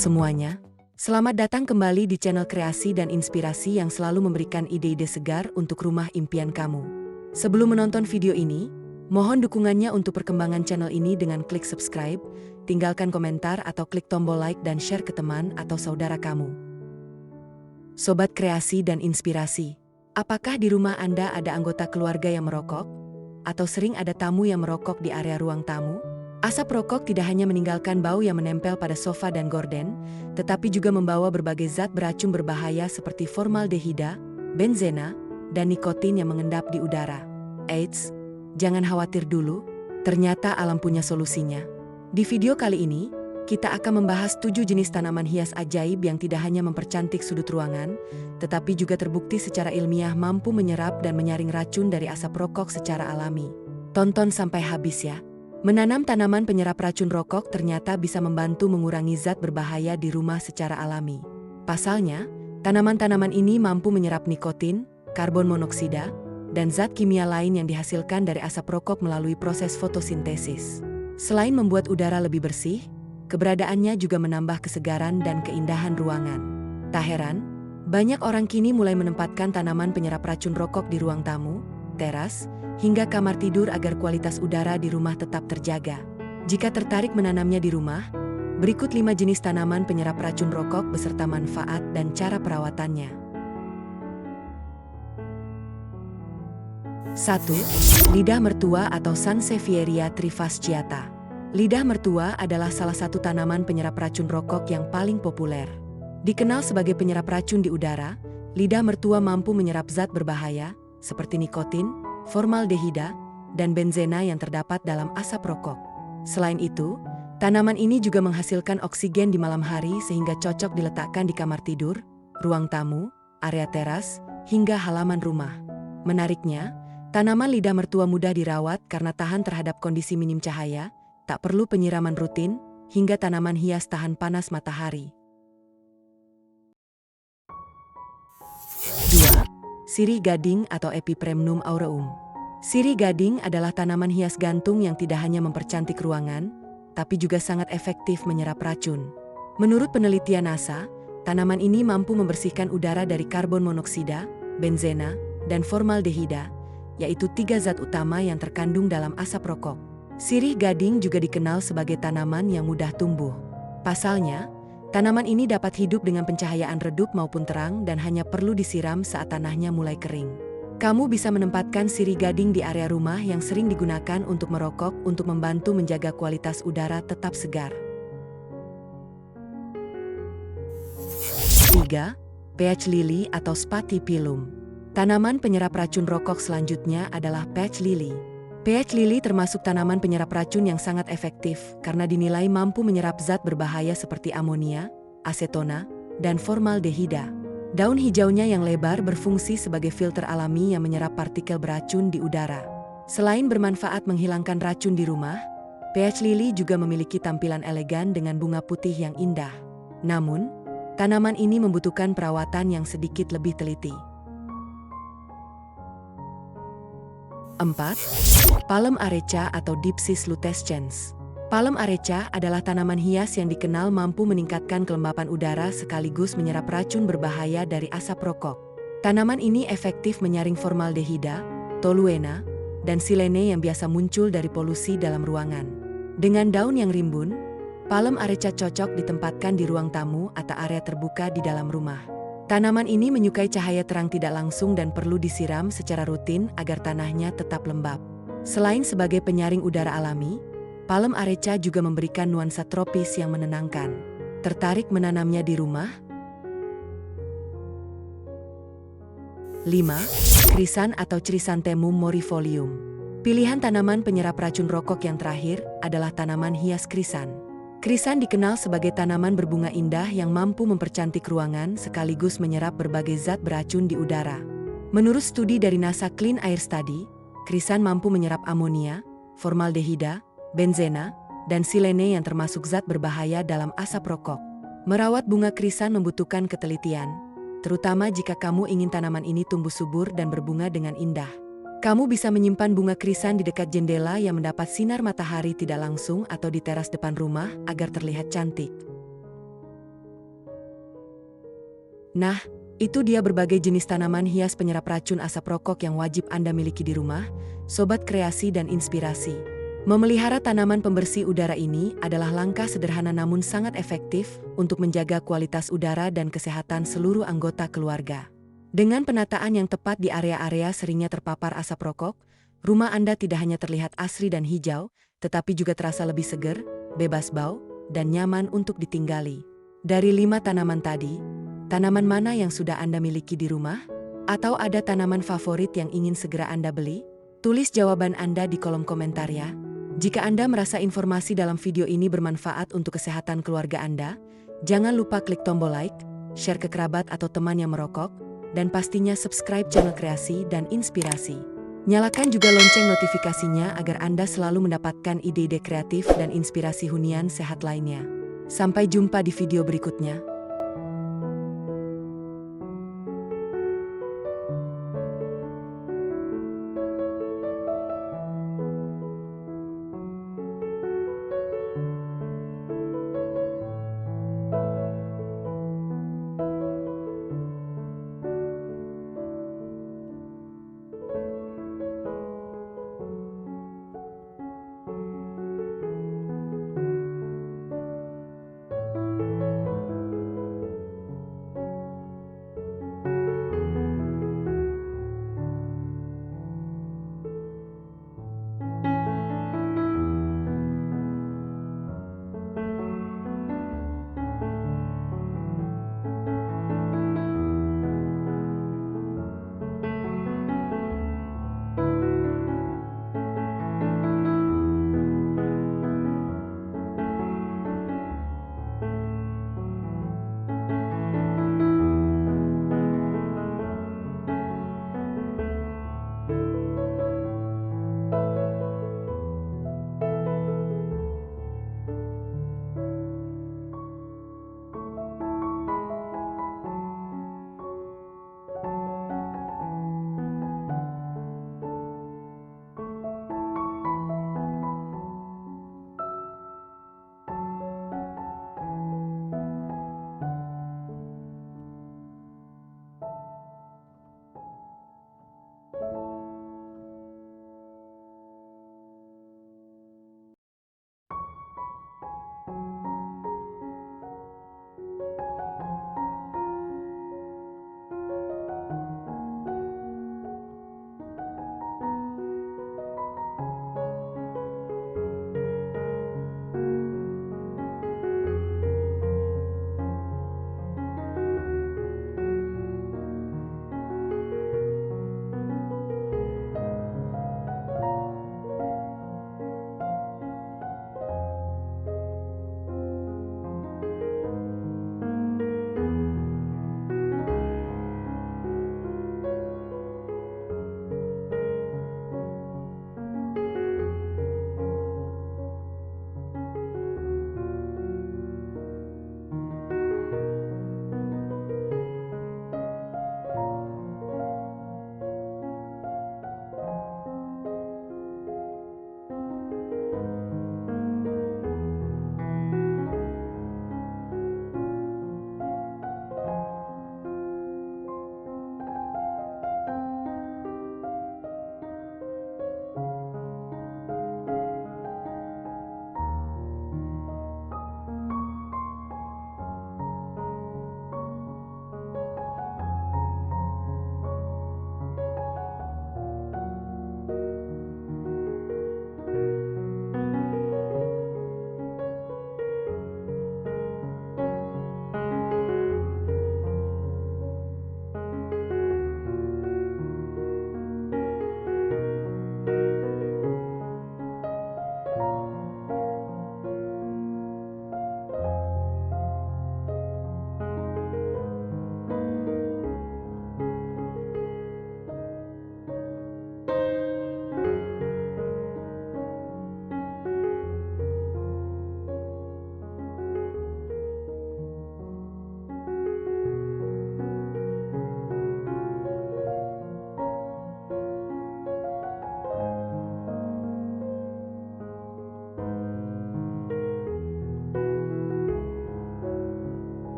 semuanya, selamat datang kembali di channel kreasi dan inspirasi yang selalu memberikan ide-ide segar untuk rumah impian kamu. Sebelum menonton video ini, mohon dukungannya untuk perkembangan channel ini dengan klik subscribe, tinggalkan komentar atau klik tombol like dan share ke teman atau saudara kamu. Sobat kreasi dan inspirasi, apakah di rumah Anda ada anggota keluarga yang merokok? Atau sering ada tamu yang merokok di area ruang tamu? Asap rokok tidak hanya meninggalkan bau yang menempel pada sofa dan gorden, tetapi juga membawa berbagai zat beracun berbahaya seperti formaldehida, benzena, dan nikotin yang mengendap di udara. Eits, jangan khawatir dulu, ternyata alam punya solusinya. Di video kali ini, kita akan membahas 7 jenis tanaman hias ajaib yang tidak hanya mempercantik sudut ruangan, tetapi juga terbukti secara ilmiah mampu menyerap dan menyaring racun dari asap rokok secara alami. Tonton sampai habis ya. Menanam tanaman penyerap racun rokok ternyata bisa membantu mengurangi zat berbahaya di rumah secara alami. Pasalnya, tanaman-tanaman ini mampu menyerap nikotin, karbon monoksida, dan zat kimia lain yang dihasilkan dari asap rokok melalui proses fotosintesis. Selain membuat udara lebih bersih, keberadaannya juga menambah kesegaran dan keindahan ruangan. Tak heran, banyak orang kini mulai menempatkan tanaman penyerap racun rokok di ruang tamu, teras, hingga kamar tidur agar kualitas udara di rumah tetap terjaga. Jika tertarik menanamnya di rumah, berikut 5 jenis tanaman penyerap racun rokok beserta manfaat dan cara perawatannya. 1. Lidah mertua atau Sansevieria trifasciata. Lidah mertua adalah salah satu tanaman penyerap racun rokok yang paling populer. Dikenal sebagai penyerap racun di udara, lidah mertua mampu menyerap zat berbahaya seperti nikotin, formaldehida, dan benzena yang terdapat dalam asap rokok. Selain itu, tanaman ini juga menghasilkan oksigen di malam hari sehingga cocok diletakkan di kamar tidur, ruang tamu, area teras, hingga halaman rumah. Menariknya, tanaman lidah mertua mudah dirawat karena tahan terhadap kondisi minim cahaya, tak perlu penyiraman rutin, hingga tanaman hias tahan panas matahari. 2. Sirih gading atau Epipremnum aureum. Sirih gading adalah tanaman hias gantung yang tidak hanya mempercantik ruangan, tapi juga sangat efektif menyerap racun. Menurut penelitian NASA, tanaman ini mampu membersihkan udara dari karbon monoksida, benzena, dan formaldehida, yaitu 3 zat utama yang terkandung dalam asap rokok. Sirih gading juga dikenal sebagai tanaman yang mudah tumbuh. Pasalnya, tanaman ini dapat hidup dengan pencahayaan redup maupun terang dan hanya perlu disiram saat tanahnya mulai kering. Kamu bisa menempatkan sirih gading di area rumah yang sering digunakan untuk merokok untuk membantu menjaga kualitas udara tetap segar. 3. Peach lily atau Spathiphyllum. Tanaman penyerap racun rokok selanjutnya adalah peach lily. Peach lily termasuk tanaman penyerap racun yang sangat efektif karena dinilai mampu menyerap zat berbahaya seperti amonia, asetona, dan formaldehida. Daun hijaunya yang lebar berfungsi sebagai filter alami yang menyerap partikel beracun di udara. Selain bermanfaat menghilangkan racun di rumah, peach lily juga memiliki tampilan elegan dengan bunga putih yang indah. Namun, tanaman ini membutuhkan perawatan yang sedikit lebih teliti. 4. Palem areca atau Dipsis lutescens. Palem areca adalah tanaman hias yang dikenal mampu meningkatkan kelembapan udara sekaligus menyerap racun berbahaya dari asap rokok. Tanaman ini efektif menyaring formaldehida, toluena, dan silene yang biasa muncul dari polusi dalam ruangan. Dengan daun yang rimbun, palem areca cocok ditempatkan di ruang tamu atau area terbuka di dalam rumah. Tanaman ini menyukai cahaya terang tidak langsung dan perlu disiram secara rutin agar tanahnya tetap lembab. Selain sebagai penyaring udara alami, palem areca juga memberikan nuansa tropis yang menenangkan. Tertarik menanamnya di rumah? 5. Krisan atau Chrysanthemum morifolium. Pilihan tanaman penyerap racun rokok yang terakhir adalah tanaman hias krisan. Krisan dikenal sebagai tanaman berbunga indah yang mampu mempercantik ruangan sekaligus menyerap berbagai zat beracun di udara. Menurut studi dari NASA Clean Air Study, krisan mampu menyerap amonia, formaldehida, benzena, dan silene yang termasuk zat berbahaya dalam asap rokok. Merawat bunga krisan membutuhkan ketelitian, terutama jika kamu ingin tanaman ini tumbuh subur dan berbunga dengan indah. Kamu bisa menyimpan bunga krisan di dekat jendela yang mendapat sinar matahari tidak langsung atau di teras depan rumah agar terlihat cantik. Nah, itu dia berbagai jenis tanaman hias penyerap racun asap rokok yang wajib Anda miliki di rumah, Sobat Kreasi dan Inspirasi. Memelihara tanaman pembersih udara ini adalah langkah sederhana namun sangat efektif untuk menjaga kualitas udara dan kesehatan seluruh anggota keluarga. Dengan penataan yang tepat di area-area seringnya terpapar asap rokok, rumah Anda tidak hanya terlihat asri dan hijau, tetapi juga terasa lebih segar, bebas bau, dan nyaman untuk ditinggali. Dari 5 tanaman tadi, tanaman mana yang sudah Anda miliki di rumah? Atau ada tanaman favorit yang ingin segera Anda beli? Tulis jawaban Anda di kolom komentar ya. Jika Anda merasa informasi dalam video ini bermanfaat untuk kesehatan keluarga Anda, jangan lupa klik tombol like, share ke kerabat atau teman yang merokok, dan pastinya subscribe channel Kreasi dan Inspirasi. Nyalakan juga lonceng notifikasinya agar Anda selalu mendapatkan ide-ide kreatif dan inspirasi hunian sehat lainnya. Sampai jumpa di video berikutnya.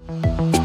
Thank you.